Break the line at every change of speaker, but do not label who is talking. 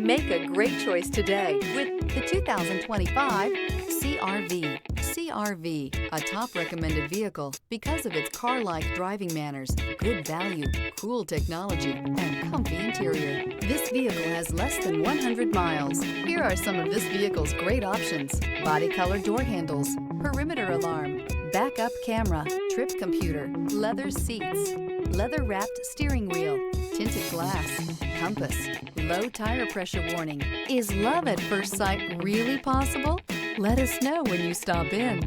Make a great choice today with the 2025 CR-V. CR-V, a top recommended vehicle because of its car-like driving manners, good value, cool technology, and comfy interior. This vehicle has less than 100 miles. Here are some of this vehicle's great options: body color door handles, perimeter alarm, backup camera, trip computer, leather seats, leather-wrapped steering wheel, tinted glass, compass, low tire pressure warning. Is love at first sight really possible? Let us know when you stop in.